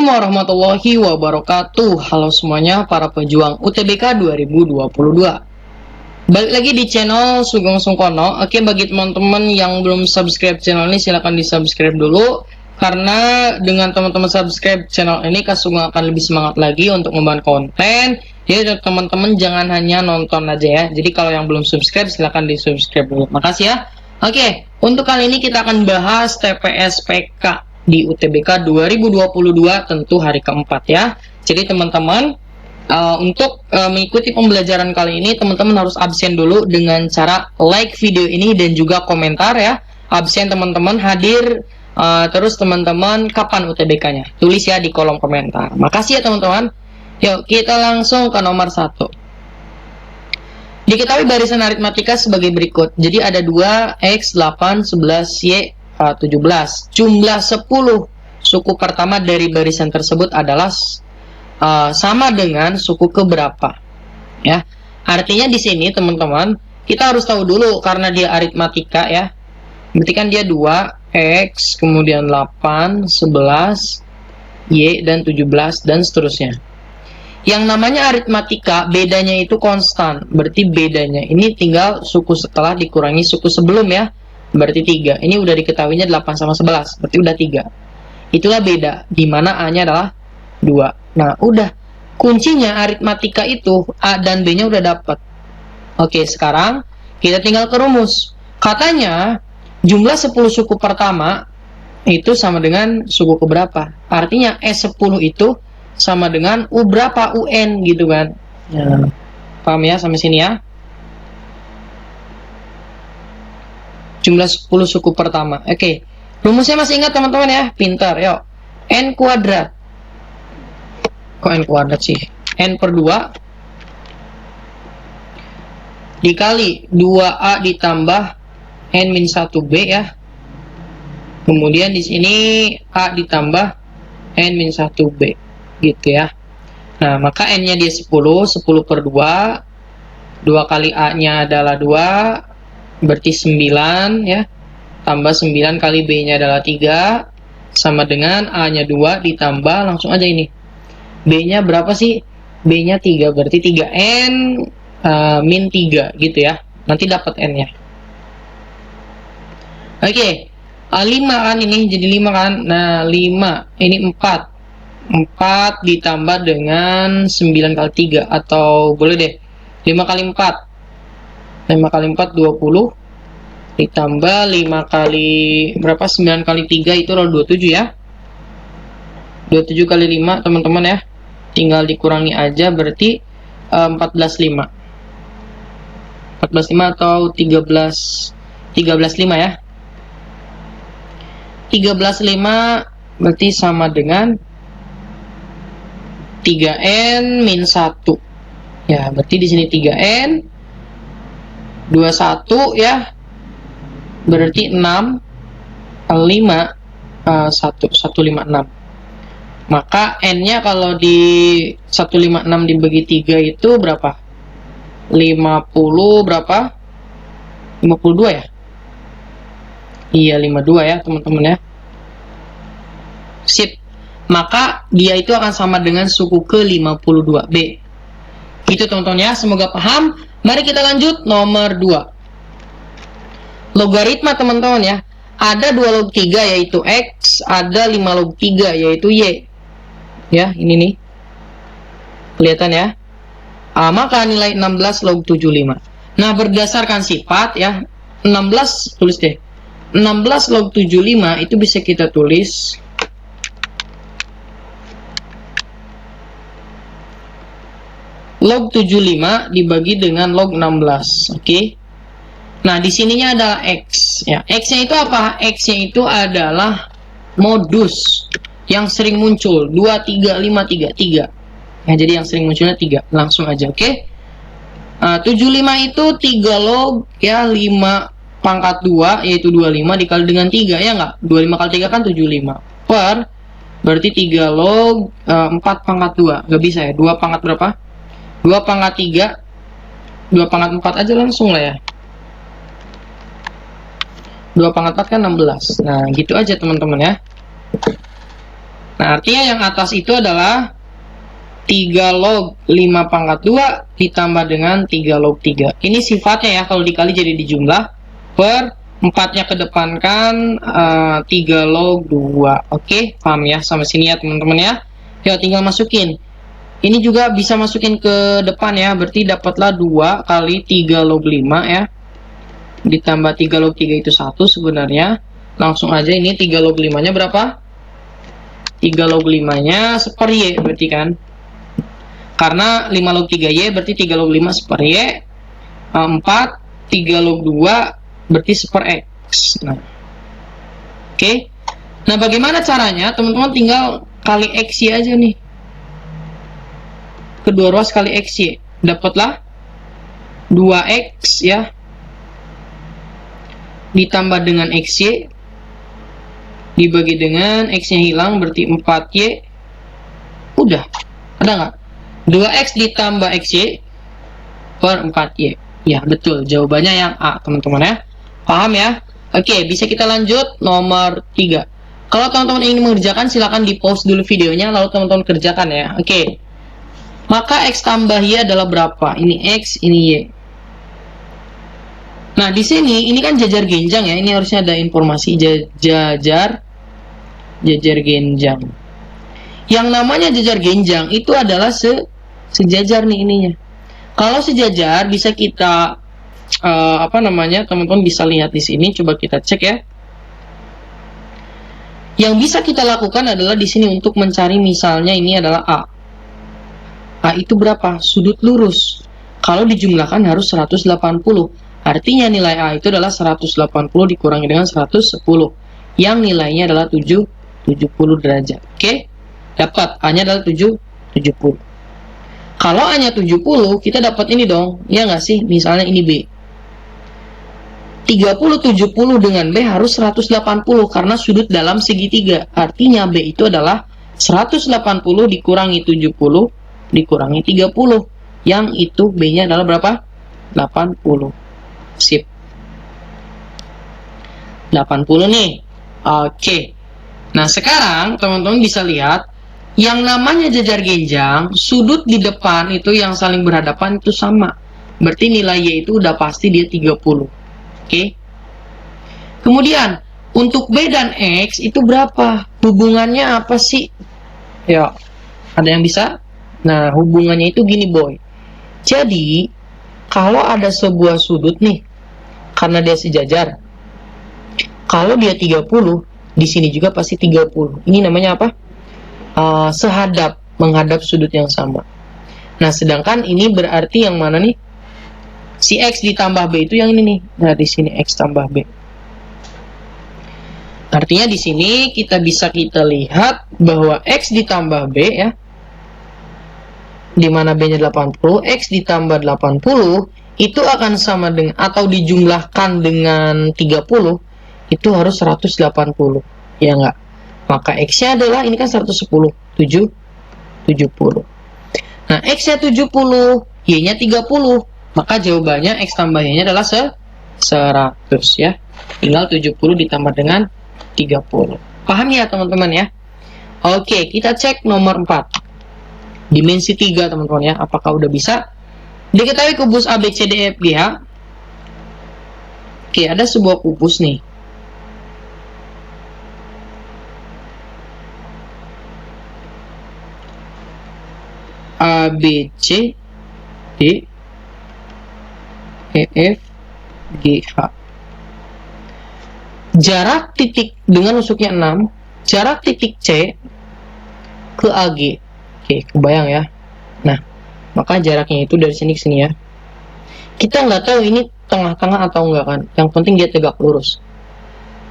Assalamualaikum warahmatullahi wabarakatuh. Halo semuanya para pejuang UTBK 2022. Balik lagi di channel Sugeng Sungkono. Oke, bagi teman-teman yang belum subscribe channel ini silahkan di subscribe dulu. Karena dengan teman-teman subscribe channel ini Kak Sugeng akan lebih semangat lagi untuk membuat konten. Jadi teman-teman jangan hanya nonton aja ya. Jadi kalau yang belum subscribe silahkan di subscribe dulu. Makasih ya. Oke, untuk kali ini kita akan bahas TPS-PK di UTBK 2022, tentu hari keempat ya. Jadi teman-teman untuk mengikuti pembelajaran kali ini teman-teman harus absen dulu dengan cara like video ini dan juga komentar ya. Absen teman-teman, hadir, terus teman-teman kapan UTBK-nya, tulis ya di kolom komentar. Makasih ya teman-teman. Yuk kita langsung ke nomor 1. Diketahui barisan aritmatika sebagai berikut. Jadi ada 2 X 8 11 Y 17. Jumlah 10 suku pertama dari barisan tersebut adalah sama dengan suku keberapa ya. Artinya di sini teman-teman kita harus tahu dulu karena dia aritmatika ya. Berarti kan dia 2 X kemudian 8 11 Y dan 17 dan seterusnya. Yang namanya aritmatika bedanya itu konstan. Berarti bedanya ini tinggal suku setelah dikurangi suku sebelum ya. Berarti 3. Ini udah diketahuinya 8 sama 11. Berarti udah 3. Itulah beda. Dimana A-nya adalah 2. Nah, udah. Kuncinya aritmatika itu A dan B-nya udah dapat. Oke, sekarang kita tinggal ke rumus. Katanya, jumlah 10 suku pertama itu sama dengan suku keberapa? Artinya, S10 itu sama dengan U berapa? UN gitu kan. Ya. Paham ya sampai sini ya? Jumlah 10 suku pertama. Oke. Rumusnya masih ingat teman-teman ya? Pintar, yuk. N kuadrat. Kok N kuadrat sih? N per 2 dikali 2A ditambah N min 1B ya. Kemudian di sini A ditambah N min 1B. Gitu ya. Nah, maka N-nya dia 10. 10 per 2. 2 kali A-nya adalah 2. Berarti 9 ya. Tambah 9 kali B-nya adalah 3. Sama dengan A-nya 2 ditambah langsung aja ini. B-nya berapa sih? B-nya 3. Berarti 3N min 3 gitu ya. Nanti dapat N-nya. Oke. 5 kan ini jadi 5 kan. Nah 5. Ini 4. 4 ditambah dengan 9 kali 3. Atau boleh deh 5 kali 4. 5 kali 4 20 ditambah 5 kali berapa 9 kali 3 itu adalah 27 ya. 27 kali 5 teman-teman ya. Tinggal dikurangi aja berarti 14,5 atau 13,5 ya. 13,5 berarti sama dengan 3N min 1 ya. Berarti di sini 3N 21 ya. Berarti 6 5 156. Maka N-nya kalau di 156 dibagi 3 itu berapa? 50 berapa? 52 ya? Iya 52 ya teman-teman ya. Sip. Maka dia itu akan sama dengan suku ke 52B. Gitu teman-teman ya. Semoga paham. Mari kita lanjut nomor 2. Logaritma teman-teman ya. Ada 2 log 3 yaitu X, ada 5 log 3 yaitu Y. Ya, ini nih. Kelihatan ya. Maka nilai 16 log 75. Nah, berdasarkan sifat ya. 16 tulis deh. 16 log 75 itu bisa kita tulis log 75 dibagi dengan log 16. Oke. Nah, di sininya adalah X ya. X-nya itu apa? X-nya itu adalah modus yang sering muncul 2 3 5 3 3. Ya, jadi yang sering munculnya 3. Langsung aja, oke. 75 itu 3 log ya 5 pangkat 2 yaitu 25 dikali dengan 3 ya enggak? 25 kali 3 kan 75. Per berarti 3 log 4 pangkat 2. Enggak bisa ya. 2 pangkat berapa? 2 pangkat 3 2 pangkat 4 aja langsung lah ya. 2 pangkat 4 kan 16. Nah gitu aja teman-teman ya. Nah, artinya yang atas itu adalah 3 log 5 pangkat 2 ditambah dengan 3 log 3. Ini sifatnya ya, kalau dikali jadi dijumlah. Per 4-nya kedepankan 3 log 2. Oke, paham ya sama sini ya teman-teman ya. Yuk tinggal masukin. Ini juga bisa masukin ke depan ya, berarti dapatlah 2 kali 3 log 5 ya. Ditambah 3 log 3 itu 1 sebenarnya. Langsung aja ini 3 log 5-nya berapa? 3 log 5-nya seper Y berarti kan. Karena 5 log 3Y berarti 3 log 5 seper Y. 4, 3 log 2 berarti seper X. Nah, oke. Nah, bagaimana caranya? Teman-teman tinggal kali XY aja nih. Kedua ruas kali XY. Dapatlah 2X ya. Ditambah dengan XY. Dibagi dengan X-nya hilang berarti 4Y. Udah. Ada nggak? 2X ditambah XY per 4Y. Ya, betul. Jawabannya yang A, teman-teman ya. Paham ya? Oke, bisa kita lanjut nomor 3. Kalau teman-teman ingin mengerjakan, silakan di-pause dulu videonya, lalu teman-teman kerjakan ya. Oke. Maka X tambah Y adalah berapa? Ini X, ini Y. Nah, di sini, ini kan jajar genjang ya. Ini harusnya ada informasi jajar genjang. Yang namanya jajar genjang itu adalah sejajar nih ininya. Kalau sejajar bisa kita teman-teman bisa lihat di sini. Coba kita cek ya. Yang bisa kita lakukan adalah di sini untuk mencari misalnya ini adalah A. A itu berapa? Sudut lurus. Kalau dijumlahkan harus 180. Artinya nilai A itu adalah 180 dikurangi dengan 110. Yang nilainya adalah 70 derajat. Oke? Dapat A-nya adalah 70. Kalau A-nya 70, kita dapat ini dong. Ya nggak sih? Misalnya ini B. 30/70 dengan B harus 180 karena sudut dalam segitiga. Artinya B itu adalah 180 dikurangi 70 dikurangi 30. Yang itu B-nya adalah berapa? 80. Sip. 80 nih. Oke. Nah, sekarang teman-teman bisa lihat yang namanya jajar genjang, sudut di depan itu yang saling berhadapan itu sama. Berarti nilai Y itu udah pasti dia 30. Oke. Kemudian, untuk B dan X itu berapa? Hubungannya apa sih? Ya, ada yang bisa? Nah, hubungannya itu gini, boy. Jadi, kalau ada sebuah sudut nih, karena dia sejajar, kalau dia 30, di sini juga pasti 30. Ini namanya apa? Sehadap, menghadap sudut yang sama. Nah, sedangkan ini berarti yang mana nih? Si X ditambah B itu yang ini nih. Nah, di sini X tambah B. Artinya di sini kita bisa lihat bahwa X ditambah B ya. Di mana B-nya 80, X ditambah 80 itu akan sama dengan atau dijumlahkan dengan 30 itu harus 180. Ya enggak? Maka X-nya adalah ini kan 110, 70. Nah, X-nya 70, Y-nya 30. Maka jawabannya X tambah Y-nya adalah 100 ya. Tinggal 70 ditambah dengan 30. Paham ya teman-teman ya? Oke, kita cek nomor 4. Dimensi 3 teman-teman ya. Apakah udah bisa? Diketahui kubus ABCDEFGH. Oke, ada sebuah kubus nih. ABC D E F G H. Jarak titik dengan nusuknya 6, jarak titik C ke AG. Oke, kebayang ya. Nah, maka jaraknya itu dari sini ke sini ya. Kita nggak tahu ini tengah-tengah atau enggak kan. Yang penting dia tegak lurus.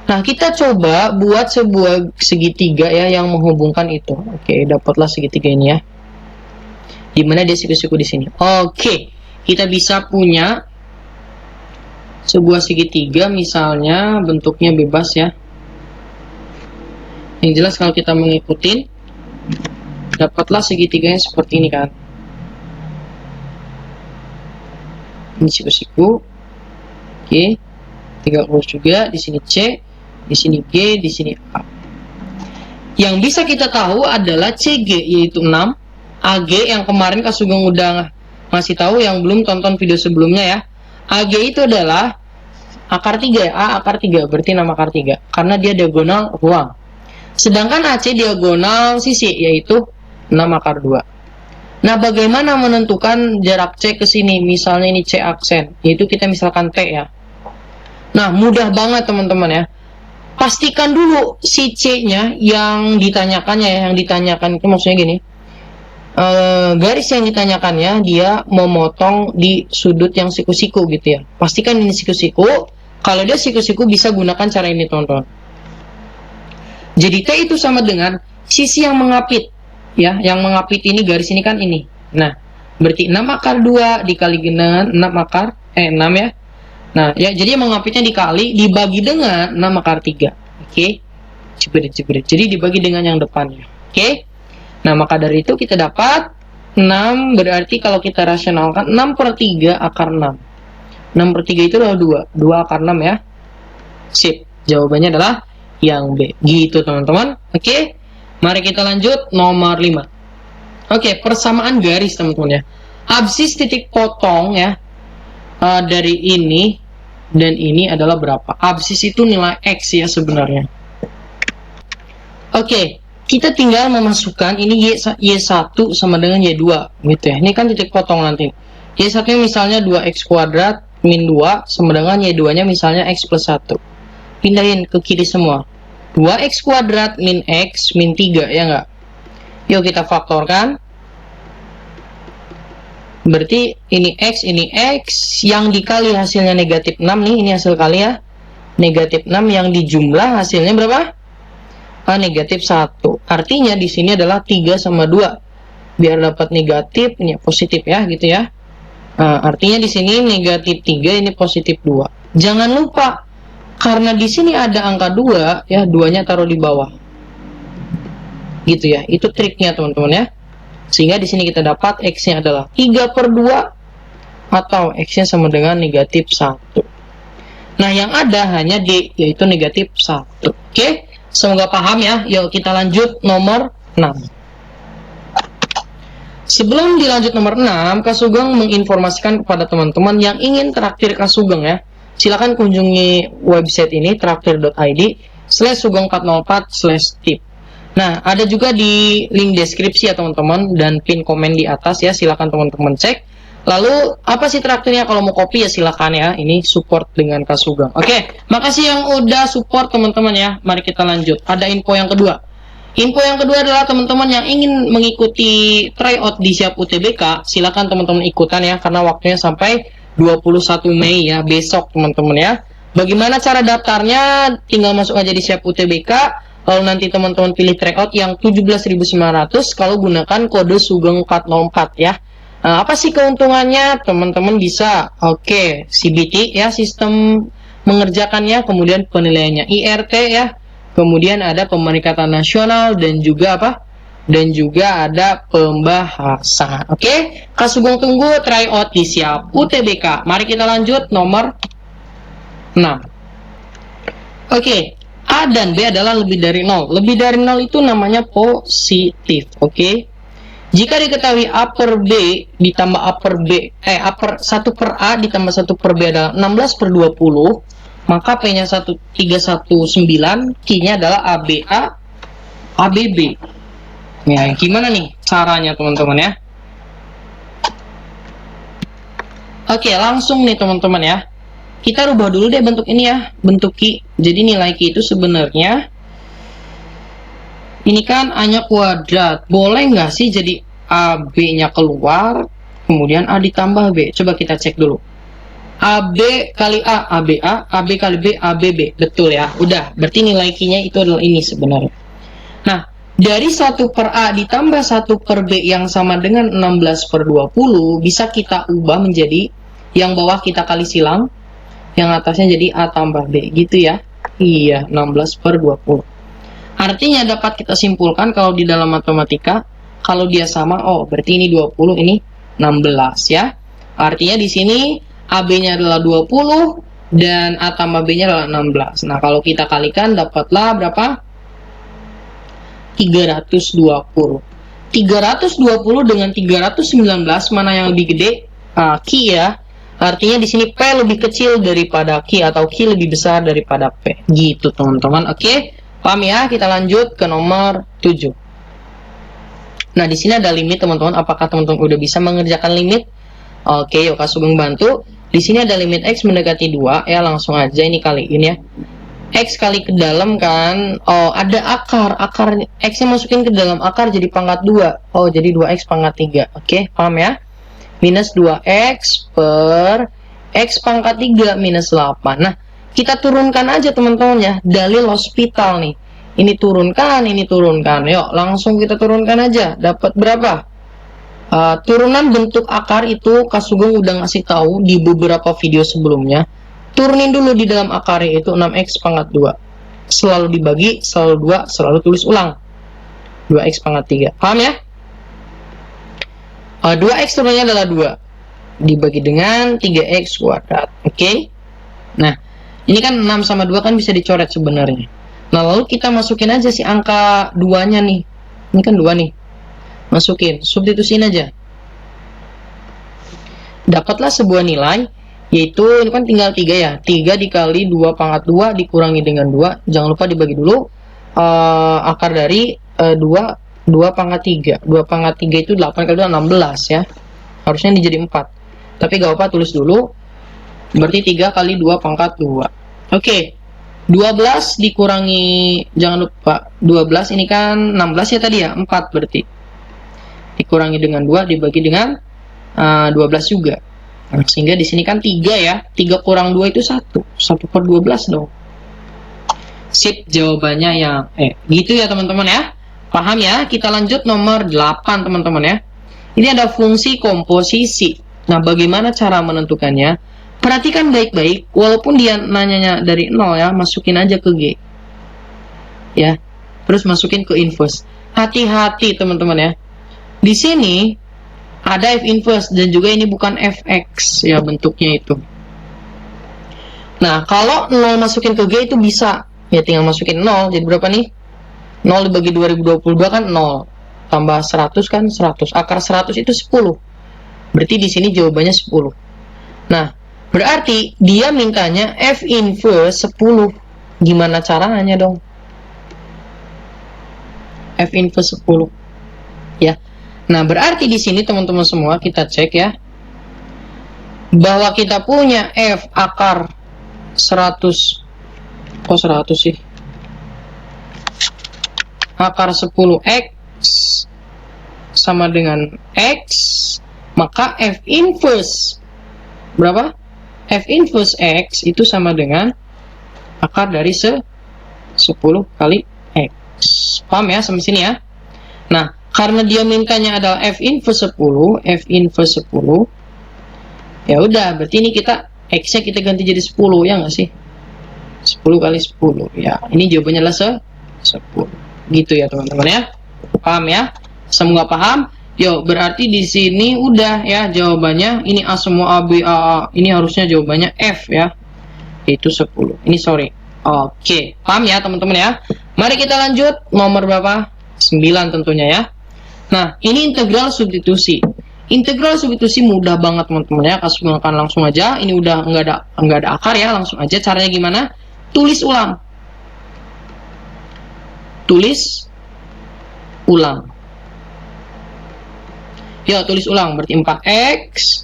Nah, kita coba buat sebuah segitiga ya yang menghubungkan itu. Oke, dapatlah segitiga ini ya. Dimana dia siku-siku di sini. Oke, kita bisa punya sebuah segitiga misalnya bentuknya bebas ya. Yang jelas kalau kita mengikuti dapatlah segitiganya seperti ini kan. Ini siku-siku. Oke. Tegak lurus juga di sini C, di sini G, di sini A. Yang bisa kita tahu adalah CG yaitu 6, AG yang kemarin Kak Sugeng udah masih tahu yang belum tonton video sebelumnya ya. AG itu adalah akar 3, A akar 3, berarti 6 akar 3 karena dia diagonal ruang. Sedangkan AC diagonal sisi yaitu 6 akar 2. Nah, bagaimana menentukan jarak C ke sini? Misalnya ini C aksen, yaitu kita misalkan T ya. Nah, mudah banget teman-teman ya. Pastikan dulu si C-nya yang ditanyakannya ya, yang ditanyakan itu maksudnya gini. Garis yang ditanyakannya dia memotong di sudut yang siku-siku gitu ya. Pastikan ini siku-siku. Kalau dia siku-siku bisa gunakan cara ini teman-teman. Jadi T itu sama dengan sisi yang mengapit ya, yang mengapit ini garis ini kan ini. Nah, berarti 6 akar 2 dikali dengan 6 akar 6 ya. Nah, ya jadi mengapitnya dikali dibagi dengan 6 akar 3. Oke. Jebret. Jadi dibagi dengan yang depannya. Oke. Nah, maka dari itu kita dapat 6 berarti kalau kita rasionalkan 6 per 3 akar 6. 6 per 3 itu adalah 2. 2 akar 6 ya. Sip. Jawabannya adalah yang B. Gitu teman-teman. Oke. Mari kita lanjut nomor 5. Oke, persamaan garis teman-teman ya. Absis titik potong ya. Dari ini dan ini adalah berapa? Absis itu nilai X ya sebenarnya. Oke, kita tinggal memasukkan ini Y1 sama dengan Y2 gitu ya. Ini kan titik potong nanti. Y1 nya misalnya 2X kuadrat min 2 sama dengan Y2 nya misalnya X plus 1. Pindahin ke kiri semua. 2X kuadrat min X min 3 ya enggak? Yuk kita faktorkan. Berarti ini X yang dikali hasilnya negatif 6 nih, ini hasil kali ya. Negatif 6 yang dijumlah hasilnya berapa? Negatif 1. Artinya di sini adalah 3 sama 2. Biar dapat negatif, ini positif ya, gitu ya. Artinya di sini negatif 3, ini positif 2. Jangan lupa, karena di sini ada angka 2, ya, 2-nya taruh di bawah. Gitu ya, itu triknya teman-teman ya. Sehingga di sini kita dapat X-nya adalah 3 per 2 atau X-nya sama dengan negatif 1. Nah, yang ada hanya D, yaitu negatif 1. Oke, semoga paham ya. Yuk kita lanjut nomor 6. Sebelum dilanjut nomor 6, Kak Sugeng menginformasikan kepada teman-teman yang ingin traktir Kak Sugeng ya. Silakan kunjungi website ini traktir.id/sugeng404/tip. Nah, ada juga di link deskripsi ya teman-teman dan pin komen di atas ya, silakan teman-teman cek. Lalu apa sih traktirnya? Kalau mau copy ya silakan ya. Ini support dengan Kak Sugeng. Oke, makasih yang udah support teman-teman ya. Mari kita lanjut. Ada info yang kedua. Info yang kedua adalah teman-teman yang ingin mengikuti tryout di Siap UTBK, silakan teman-teman ikutan ya karena waktunya sampai 21 Mei ya, besok teman-teman ya. Bagaimana cara daftarnya? Tinggal masuk aja di Siap UTBK. Lalu nanti teman-teman pilih tryout yang 17.900 kalau gunakan kode Sugeng 404 ya. Nah, apa sih keuntungannya? Teman-teman bisa CBT ya, sistem mengerjakannya, kemudian penilaiannya IRT ya. Kemudian ada pemeringkatan nasional dan juga apa? Dan juga ada pembahasan. Oke, Kak Sugeng tunggu tryout di Siap UTBK. Mari kita lanjut nomor 6. Oke. A dan B adalah lebih dari 0. Lebih dari 0 itu namanya positif. Oke. Jika diketahui A per B ditambah A per B, 1 per A ditambah 1 per B adalah 16 per 20, maka P-nya 319, Q-nya adalah ABA, ABB. Ya, gimana nih caranya teman-teman ya? Oke, langsung nih teman-teman ya. Kita rubah dulu deh bentuk ini ya, bentuk Q. Jadi nilai Q itu sebenarnya ini kan A-nya kuadrat. Boleh nggak sih jadi AB-nya keluar, kemudian A ditambah B? Coba kita cek dulu. AB kali A, ABA, AB kali B, ABB. Betul ya, udah. Berarti nilai Q-nya itu adalah ini sebenarnya. Nah, dari 1 per A ditambah 1 per B yang sama dengan 16 per 20, bisa kita ubah menjadi yang bawah kita kali silang, yang atasnya jadi A tambah B, gitu ya. Iya, 16 per 20. Artinya dapat kita simpulkan kalau di dalam matematika, kalau dia sama, oh berarti ini 20, ini 16 ya. Artinya di sini AB-nya adalah 20 dan A tambah B-nya adalah 16. Nah, kalau kita kalikan dapatlah berapa? 320. 320 dengan 319 mana yang lebih gede? Q ya. Artinya di sini P lebih kecil daripada Q atau Q lebih besar daripada P. Gitu teman-teman. Oke, paham ya? Kita lanjut ke nomor 7. Nah, di sini ada limit teman-teman. Apakah teman-teman udah bisa mengerjakan limit? Oke, yuk Kak Sugeng bantu. Di sini ada limit X mendekati 2 ya, langsung aja ini kaliin ya. X kali ke dalam kan, oh ada akar X nya masukin ke dalam akar jadi pangkat 2. Oh jadi 2X pangkat 3. Oke, paham ya? Minus 2X per X pangkat 3 minus 8. Nah, kita turunkan aja teman-teman ya, dalil hospital nih. Ini turunkan. Yuk langsung kita turunkan aja. Dapat berapa? Turunan bentuk akar itu Kak Sugeng udah ngasih tahu di beberapa video sebelumnya. Turunin dulu di dalam akarnya itu 6X pangkat 2. Selalu dibagi, selalu 2, selalu tulis ulang. 2X pangkat 3. Paham ya? 2X turunnya adalah 2. Dibagi dengan 3X kuadrat. Oke? Nah, ini kan 6 sama 2 kan bisa dicoret sebenarnya. Nah, lalu kita masukin aja si angka 2-nya nih. Ini kan 2 nih. Masukin, substitusiin aja. Dapatlah sebuah nilai, yaitu ini kan tinggal 3 ya. 3 dikali 2 pangkat 2 dikurangi dengan 2. Jangan lupa dibagi dulu. Akar dari 2 pangkat 3. 2 pangkat 3 itu 8 kali 2 16 ya. Harusnya ini jadi 4. Tapi gak apa, tulis dulu. Berarti 3 kali 2 pangkat 2. Oke. 12 dikurangi, jangan lupa 12 ini kan 16 ya tadi ya. 4 berarti. Dikurangi dengan 2 dibagi dengan 12 juga. Nah, sehingga di sini kan 3 ya. 3 kurang 2 itu 1. 1 per 12 dong. Sip, jawabannya yang gitu ya teman-teman ya. Paham ya? Kita lanjut nomor 8 teman-teman ya. Ini ada fungsi komposisi. Nah, bagaimana cara menentukannya? Perhatikan baik-baik. Walaupun dia nanyanya dari 0 ya, masukin aja ke G. Ya. Terus masukin ke inverse. Hati-hati teman-teman ya. Di sini ada F inverse dan juga ini bukan Fx ya bentuknya itu. Nah, kalau 0 masukin ke G itu bisa. Ya tinggal masukin 0. Jadi berapa nih? 0 dibagi 2022 kan 0. Tambah 100 kan 100. Akar 100 itu 10. Berarti di sini jawabannya 10. Nah, berarti dia mintanya F inverse 10. Gimana caranya dong? F inverse 10. Ya. Nah, berarti di sini teman-teman semua kita cek ya. Bahwa kita punya F akar 100. Kok 100 sih? Akar 10X sama dengan X, maka F inverse berapa? F inverse X itu sama dengan akar dari 10 kali X. Paham ya sampai sini ya? Nah, karena dia mintanya adalah F inverse 10, ya udah, berarti ini kita X-nya kita ganti jadi 10, ya nggak sih? 10 kali 10, ya. Ini jawabannya adalah 10. Gitu ya teman-teman ya. Paham ya? Semoga paham. Yo, berarti di sini udah ya jawabannya. Ini A semua, A, B, A. Ini harusnya jawabannya F ya. Itu 10. Ini sorry. Oke, paham ya teman-teman ya? Mari kita lanjut. Nomor berapa? 9 tentunya ya. Nah, ini integral substitusi. Integral substitusi mudah banget teman-teman ya. Kasih langsung aja. Ini udah nggak ada akar ya. Langsung aja. Caranya gimana? Tulis ulang. Tulis ulang. Ya, tulis ulang. Berarti 4X.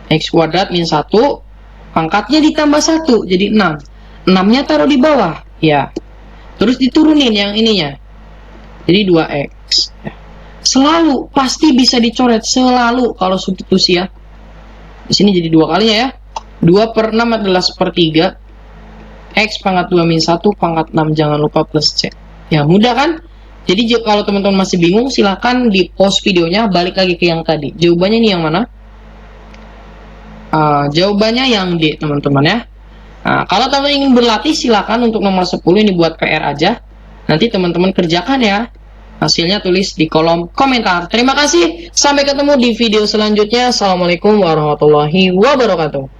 X kuadrat min 1. Pangkatnya ditambah 1. Jadi 6. 6-nya taruh di bawah. Ya. Terus diturunin yang ininya. Jadi 2X. Ya. Selalu. Pasti bisa dicoret. Selalu. Kalau substitusi ya. Di sini jadi 2 kalinya ya. 2 per 6 adalah 1/3. X pangkat 2 min 1. Pangkat 6. Jangan lupa plus C. Ya, mudah kan? Jadi kalau teman-teman masih bingung, silahkan di pause videonya, balik lagi ke yang tadi. Jawabannya ini yang mana? Jawabannya yang D, teman-teman ya. Nah, kalau teman-teman ingin berlatih, silahkan untuk nomor 10 ini buat PR aja. Nanti teman-teman kerjakan ya. Hasilnya tulis di kolom komentar. Terima kasih. Sampai ketemu di video selanjutnya. Assalamualaikum warahmatullahi wabarakatuh.